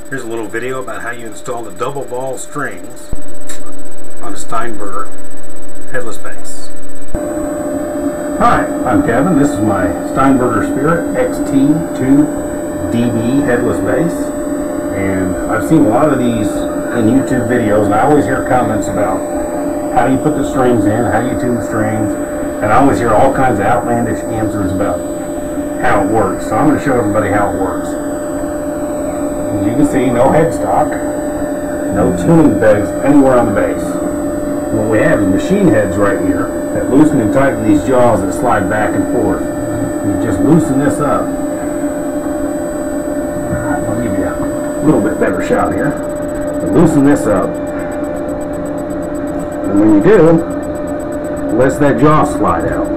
Here's a little video about how you install the double ball strings on a Steinberger headless bass. Hi, I'm Kevin. This is my Steinberger Spirit XT2DB headless bass, and I've seen a lot of these in YouTube videos, and I always hear comments about how you put the strings in, how you tune the strings, and I always hear all kinds of outlandish answers about how it works. So I'm going to show everybody how it works. As you can see, no headstock, no tuning pegs anywhere on the bass. What we have is machine heads right here that loosen and tighten these jaws that slide back and forth. You just loosen this up. I'll give you a little bit better shot here. But loosen this up, and when you do, let that jaw slide out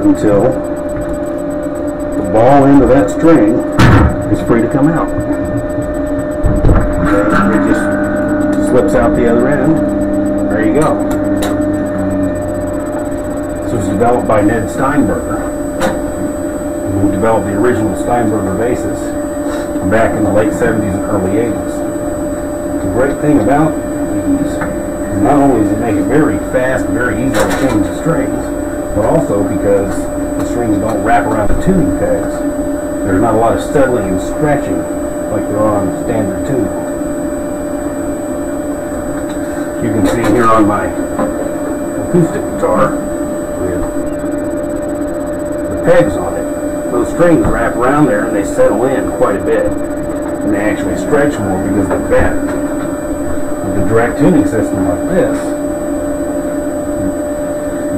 until the ball end of that string is free to come out. And it just slips out the other end. There you go. This was developed by Ned Steinberger, who developed the original Steinberger basses back in the late 70s and early 80s. The great thing about these is not only does it make it very fast, very easy to change the strings, but also because the strings don't wrap around the tuning pegs. There's not a lot of settling and stretching like there are on standard tuning. You can see here on my acoustic guitar with the pegs on it. Those strings wrap around there and they settle in quite a bit. And they actually stretch more because they're bent. With a direct tuning system like this,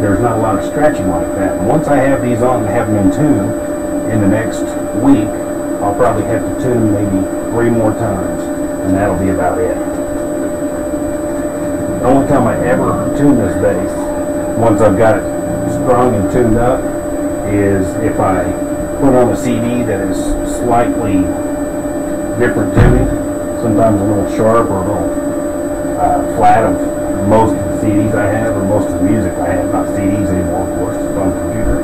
there's not a lot of stretching like that. And once I have these on and have them in tune, in the next week, I'll probably have to tune maybe 3 more times. And that'll be about it. The only time I ever tune this bass, once I've got it strung and tuned up, is if I put on a CD that is slightly different tuning, sometimes a little sharp or a little flat of most of the CDs I have, or most of the music I have, not CDs anymore, of course, it's on the computer.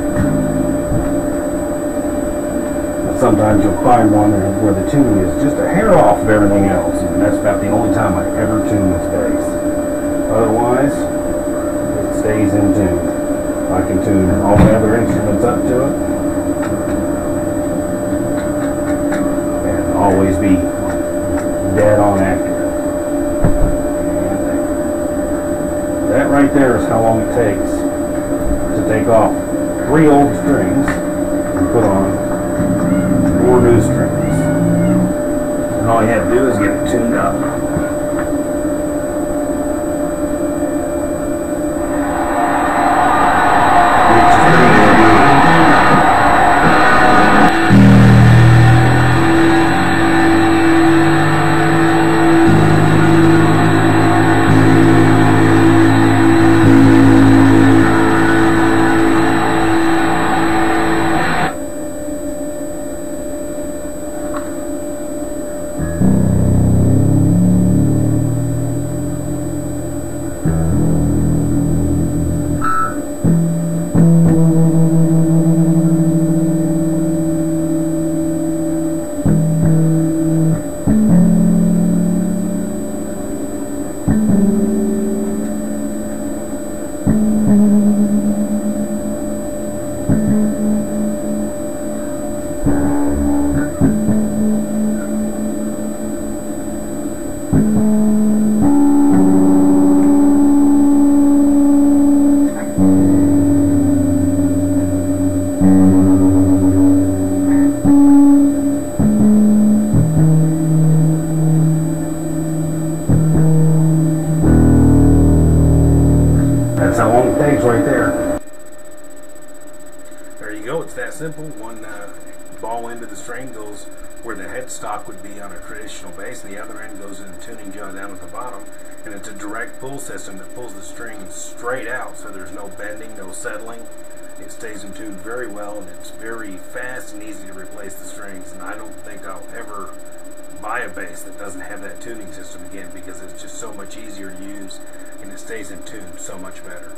But sometimes you'll find one where the tuning is just a hair off of everything else, and that's about the only time I ever tune this bass. Otherwise, it stays in tune. I can tune all my other instruments up to it and always be dead on accurate. And that right there is how long it takes to take off 3 old strings and put on 4 new strings. And all you have to do is get it tuned up. That's how long it takes right there. There you go, it's that simple. One ball end of the string goes where the headstock would be on a traditional bass, and the other end goes in the tuning jaw down at the bottom. And it's a direct pull system that pulls the string straight out, so there's no bending, no settling. It stays in tune very well, and it's very fast and easy to replace the strings. And I don't think I'll ever buy a bass that doesn't have that tuning system again, because it's just so much easier to use and it stays in tune so much better.